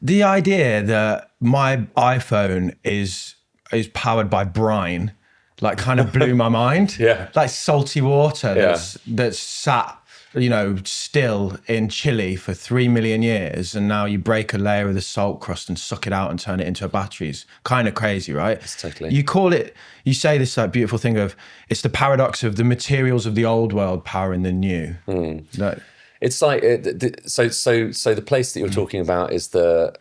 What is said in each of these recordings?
The idea that my iPhone is powered by brine, like, kind of blew my mind. Yeah. Like salty water that's sat, still in Chile for 3 million years, and now you break a layer of the salt crust and suck it out and turn it into a battery. It's kind of crazy, right? It's totally. You say this like beautiful thing of, it's the paradox of the materials of the old world powering the new. No. It's like so the place that you're talking about is the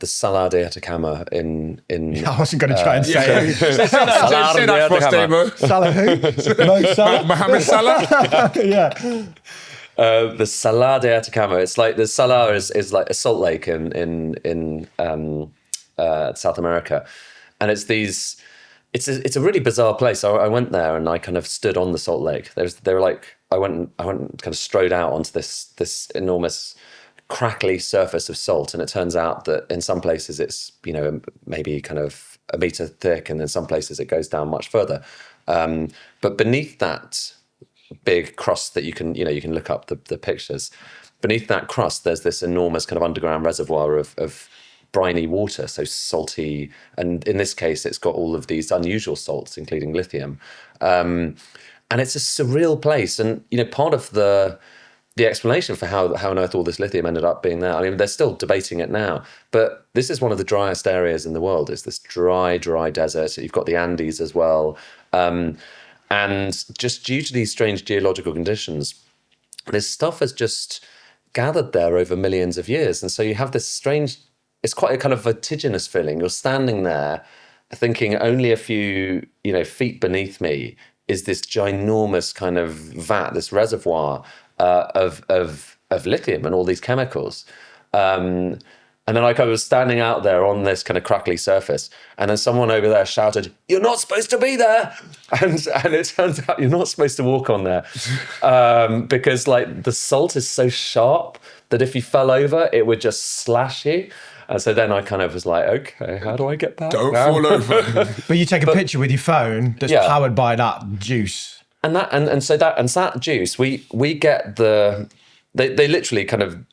Salar de Atacama in I wasn't going to try and say it. Say that for us, Damo. Salah who? Mo Salah? Mohammed Salah? Yeah. The Salar de Atacama. It's like the Salar is like a salt lake in South America, and it's a really bizarre place. I went there and I kind of stood on the salt lake. I went kind of strode out onto this enormous crackly surface of salt, and it turns out that in some places it's maybe kind of a meter thick, and in some places it goes down much further. But beneath that big crust that you can look up the pictures, beneath that crust there's this enormous kind of underground reservoir of briny water, so salty, and in this case it's got all of these unusual salts, including lithium. And it's a surreal place, and part of the explanation for how on earth all this lithium ended up being there, I mean, they're still debating it now, but this is one of the driest areas in the world. It's this dry desert. You've got the Andes as well, and just due to these strange geological conditions, this stuff has just gathered there over millions of years, and so you have this strange. It's quite a kind of vertiginous feeling. You're standing there, thinking only a few feet beneath me is this ginormous kind of vat, this reservoir of lithium and all these chemicals. And then I was standing out there on this kind of crackly surface, and then someone over there shouted, "You're not supposed to be there!" And it turns out you're not supposed to walk on there because like the salt is so sharp that if you fell over, it would just slash you. And so then I kind of was like, okay, how do I get back? Don't fall over. But you take a picture with your phone that's powered by that juice. And that juice, we get they literally kind of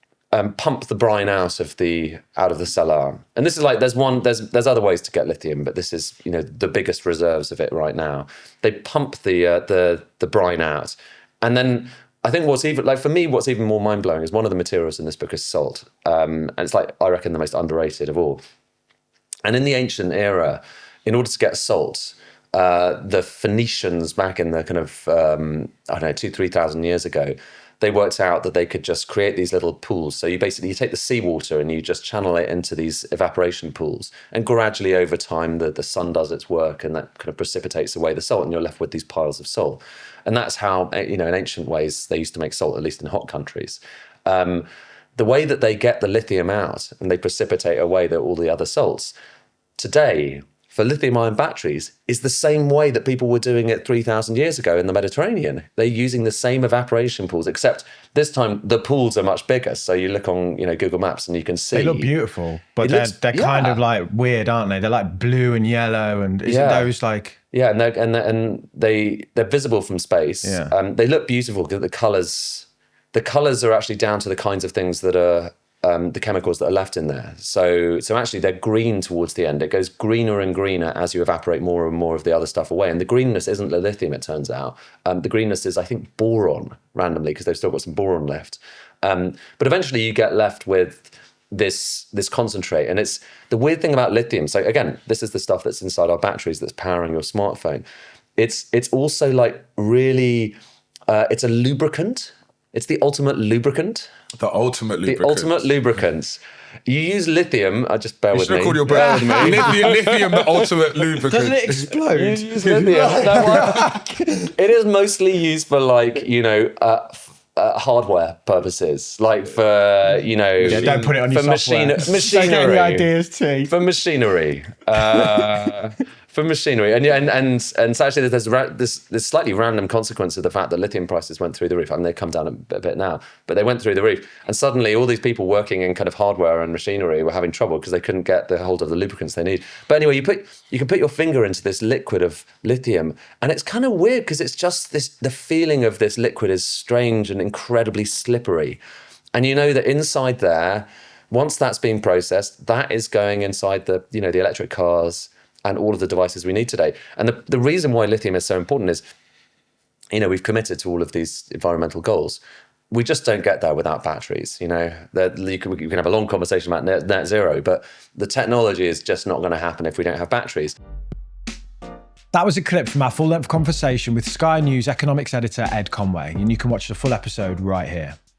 pump the brine out of the salar. And this is like there's other ways to get lithium, but this is the biggest reserves of it right now. They pump the brine out, and then I think what's even more mind-blowing is one of the materials in this book is salt. And it's like, I reckon, the most underrated of all. And in the ancient era, in order to get salt, the Phoenicians back in the kind of, 2,000-3,000 years ago, they worked out that they could just create these little pools. So you take the seawater and you just channel it into these evaporation pools. And gradually over time, the sun does its work and that kind of precipitates away the salt, and you're left with these piles of salt. And that's how, in ancient ways, they used to make salt, at least in hot countries. The way that they get the lithium out and they precipitate away all the other salts, today, for lithium-ion batteries, is the same way that people were doing it 3,000 years ago in the Mediterranean. They're using the same evaporation pools, except this time the pools are much bigger. So you look on Google Maps and you can see. They look beautiful, but they're kind of like weird, aren't they? They're like blue and yellow, and isn't those like... Yeah, and they're visible from space. Yeah. They look beautiful because the colours are actually down to the kinds of things that are the chemicals that are left in there. So actually they're green towards the end. It goes greener and greener as you evaporate more and more of the other stuff away. And the greenness isn't the lithium, it turns out. The greenness is, I think, boron, randomly, because they've still got some boron left. But eventually you get left with this concentrate. And it's the weird thing about lithium. So again, this is the stuff that's inside our batteries that's powering your smartphone. It's also like really, it's a lubricant. It's the ultimate lubricant. The ultimate lubricant. The ultimate lubricant. You use lithium. I just bear with me. You should have called your brand lithium the ultimate lubricant. Doesn't it explode? You use lithium. It is mostly used for hardware purposes, like for don't put it on your software. Machinery. Don't get any ideas, T. For machinery. For machinery, and so actually there's this slightly random consequence of the fact that lithium prices went through the roof. I mean, they've come down a bit now, but they went through the roof, and suddenly all these people working in kind of hardware and machinery were having trouble because they couldn't get the hold of the lubricants they need. But anyway, you can put your finger into this liquid of lithium, and it's kind of weird because it's just the feeling of this liquid is strange and incredibly slippery, and you know that inside there Once that's being processed, that is going inside the electric cars and all of the devices we need today. And the reason why lithium is so important is, we've committed to all of these environmental goals. We just don't get there without batteries. You can have a long conversation about net zero, but the technology is just not going to happen if we don't have batteries. That was a clip from our full-length conversation with Sky News economics editor Ed Conway, and you can watch the full episode right here.